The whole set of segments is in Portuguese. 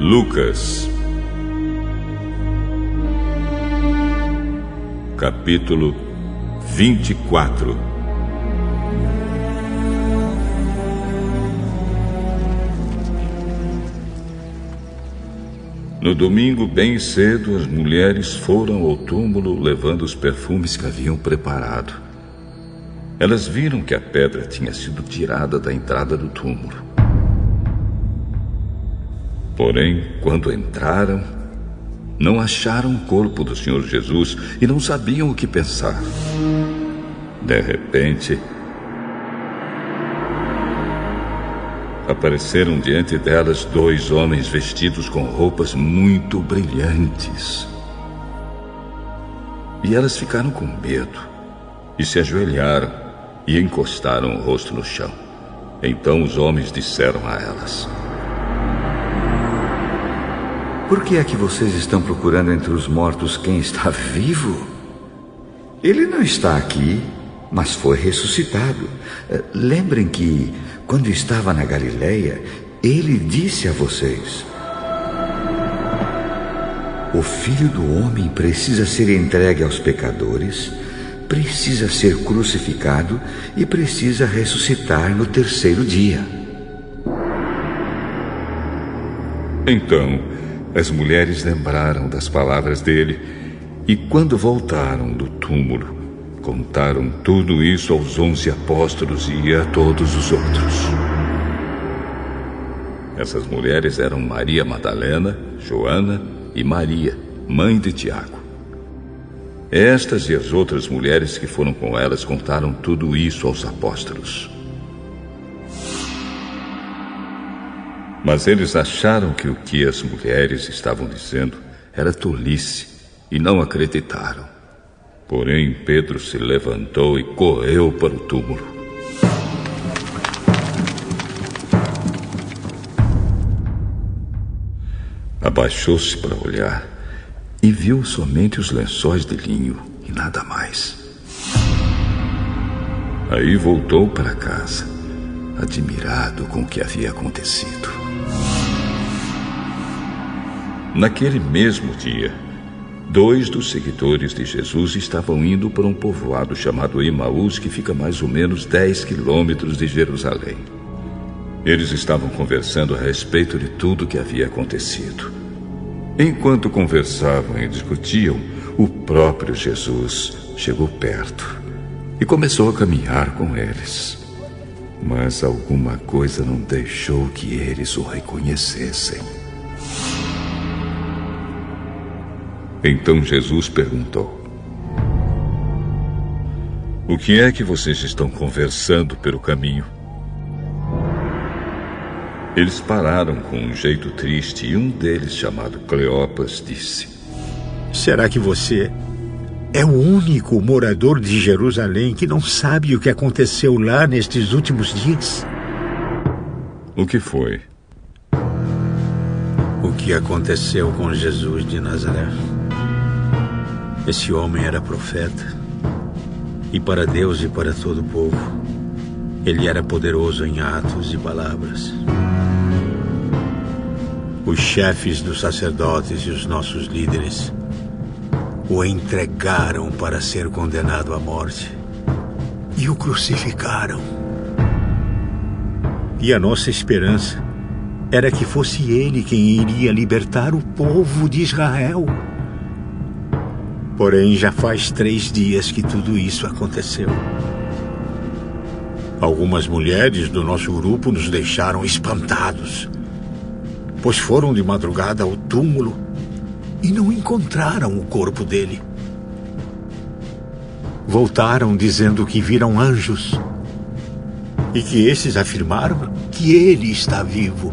Lucas, capítulo 24. No domingo, bem cedo, as mulheres foram ao túmulo levando os perfumes que haviam preparado. Elas viram que a pedra tinha sido tirada da entrada do túmulo. Porém, quando entraram, não acharam o corpo do Senhor Jesus e não sabiam o que pensar. De repente, apareceram diante delas 2 homens vestidos com roupas muito brilhantes. E elas ficaram com medo e se ajoelharam e encostaram o rosto no chão. Então os homens disseram a elas: Por que é que vocês estão procurando entre os mortos quem está vivo? Ele não está aqui, mas foi ressuscitado. Lembrem que, quando estava na Galileia, ele disse a vocês: o Filho do Homem precisa ser entregue aos pecadores, precisa ser crucificado e precisa ressuscitar no 3º dia. Então, as mulheres lembraram das palavras dele e, quando voltaram do túmulo, contaram tudo isso aos 11 apóstolos e a todos os outros. Essas mulheres eram Maria Madalena, Joana e Maria, mãe de Tiago. Estas e as outras mulheres que foram com elas contaram tudo isso aos apóstolos. Mas eles acharam que o que as mulheres estavam dizendo era tolice e não acreditaram. Porém, Pedro se levantou e correu para o túmulo. Abaixou-se para olhar e viu somente os lençóis de linho e nada mais. Aí voltou para casa, admirado com o que havia acontecido. Naquele mesmo dia, 2 dos seguidores de Jesus estavam indo para um povoado chamado Emaús, que fica mais ou menos 10 quilômetros de Jerusalém. Eles estavam conversando a respeito de tudo o que havia acontecido. Enquanto conversavam e discutiam, o próprio Jesus chegou perto e começou a caminhar com eles. Mas alguma coisa não deixou que eles o reconhecessem. Então Jesus perguntou: o que é que vocês estão conversando pelo caminho? Eles pararam com um jeito triste e um deles, chamado Cleopas, disse: Será que você é o único morador de Jerusalém que não sabe o que aconteceu lá nestes últimos dias? O que foi? O que aconteceu com Jesus de Nazaré? Esse homem era profeta, e para Deus e para todo o povo, ele era poderoso em atos e palavras. Os chefes dos sacerdotes e os nossos líderes o entregaram para ser condenado à morte e o crucificaram. E a nossa esperança era que fosse ele quem iria libertar o povo de Israel. Porém, já faz 3 dias que tudo isso aconteceu. Algumas mulheres do nosso grupo nos deixaram espantados, pois foram de madrugada ao túmulo e não encontraram o corpo dele. Voltaram dizendo que viram anjos e que esses afirmaram que ele está vivo.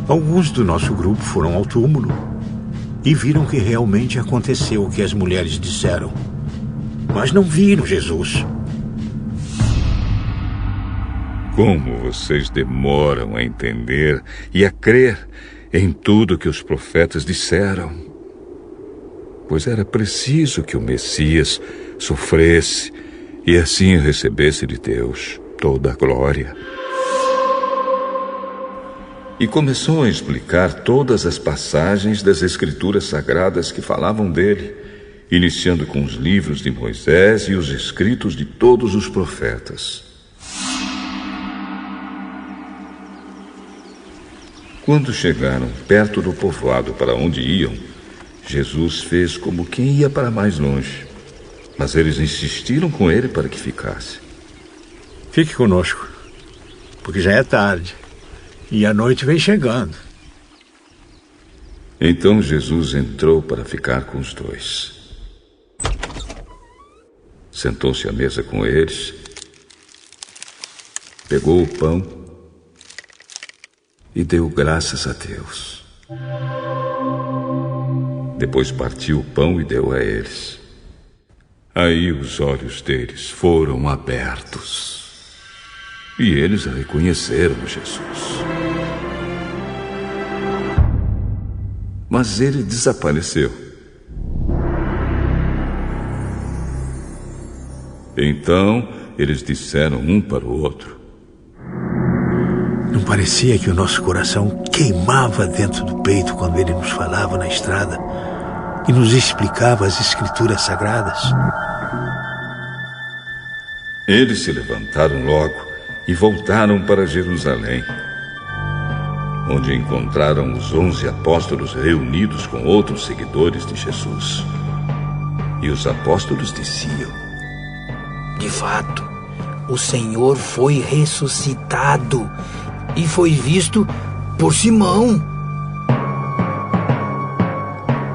Alguns do nosso grupo foram ao túmulo e viram que realmente aconteceu o que as mulheres disseram, mas não viram Jesus. Como vocês demoram a entender e a crer em tudo que os profetas disseram? Pois era preciso que o Messias sofresse e assim recebesse de Deus toda a glória. e começou a explicar todas as passagens das Escrituras Sagradas que falavam dele, iniciando com os livros de Moisés e os escritos de todos os profetas. Quando chegaram perto do povoado para onde iam, Jesus fez como quem ia para mais longe, mas eles insistiram com ele para que ficasse. Fique conosco, porque já é tarde e a noite vem chegando. Então Jesus entrou para ficar com os dois. Sentou-se à mesa com eles, pegou o pão e deu graças a Deus. Depois partiu o pão e deu a eles. Aí os olhos deles foram abertos e eles reconheceram Jesus. Mas ele desapareceu. Então eles disseram um para o outro: Não parecia que o nosso coração queimava dentro do peito quando ele nos falava na estrada e nos explicava as Escrituras Sagradas? Eles se levantaram logo e voltaram para Jerusalém, onde encontraram os 11 apóstolos reunidos com outros seguidores de Jesus. E os apóstolos diziam: De fato, o Senhor foi ressuscitado e foi visto por Simão.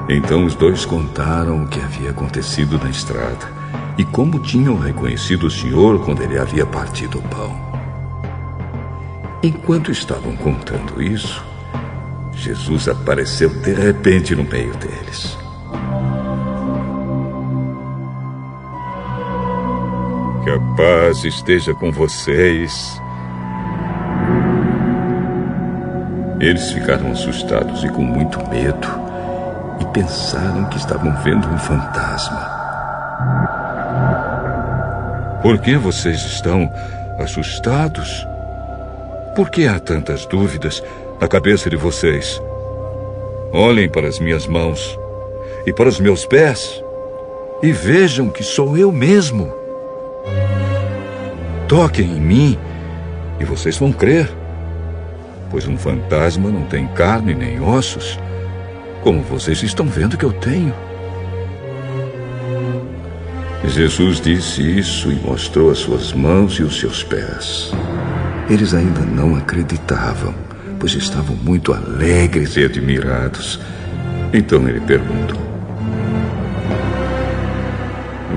Então os dois contaram o que havia acontecido na estrada e como tinham reconhecido o Senhor quando ele havia partido o pão. Enquanto estavam contando isso, Jesus apareceu de repente no meio deles. Que a paz esteja com vocês. Eles ficaram assustados e com muito medo e pensaram que estavam vendo um fantasma. Por que vocês estão assustados? Por que há tantas dúvidas na cabeça de vocês? Olhem para as minhas mãos e para os meus pés e vejam que sou eu mesmo. Toquem em mim e vocês vão crer, pois um fantasma não tem carne nem ossos, como vocês estão vendo que eu tenho. Jesus disse isso e mostrou as suas mãos e os seus pés. Eles ainda não acreditavam, pois estavam muito alegres e admirados. Então ele perguntou: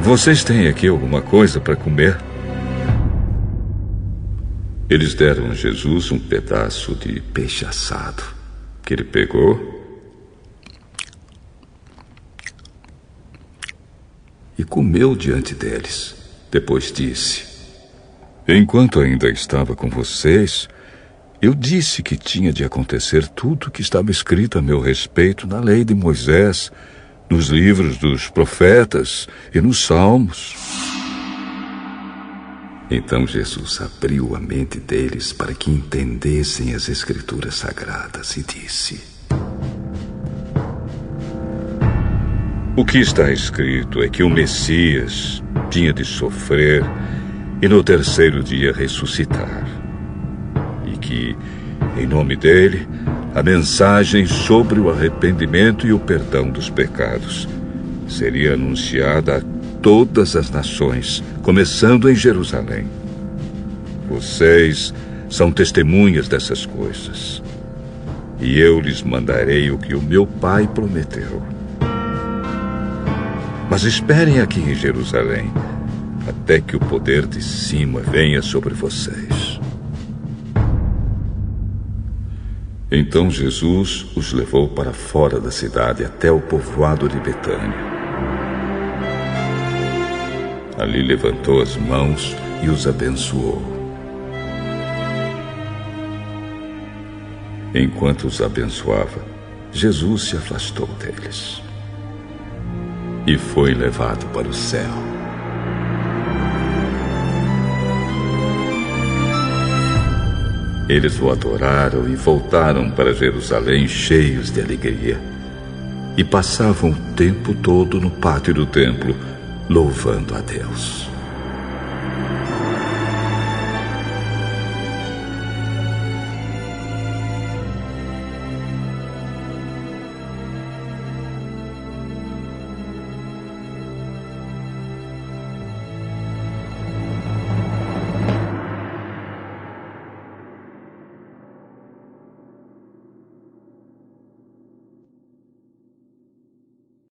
Vocês têm aqui alguma coisa para comer? Eles deram a Jesus um pedaço de peixe assado, que ele pegou e comeu diante deles. Depois disse: Enquanto ainda estava com vocês, eu disse que tinha de acontecer tudo o que estava escrito a meu respeito na lei de Moisés, nos livros dos profetas e nos salmos. Então Jesus abriu a mente deles para que entendessem as Escrituras Sagradas e disse: O que está escrito é que o Messias tinha de sofrer e no terceiro dia ressuscitar. E que, em nome dele, a mensagem sobre o arrependimento e o perdão dos pecados seria anunciada a todas as nações, começando em Jerusalém. Vocês são testemunhas dessas coisas. E eu lhes mandarei o que o meu Pai prometeu. Mas esperem aqui em Jerusalém, até que o poder de cima venha sobre vocês. Então Jesus os levou para fora da cidade até o povoado de Betânia. Ali levantou as mãos e os abençoou. Enquanto os abençoava, Jesus se afastou deles e foi levado para o céu. Eles o adoraram e voltaram para Jerusalém cheios de alegria. E passavam o tempo todo no pátio do templo, louvando a Deus.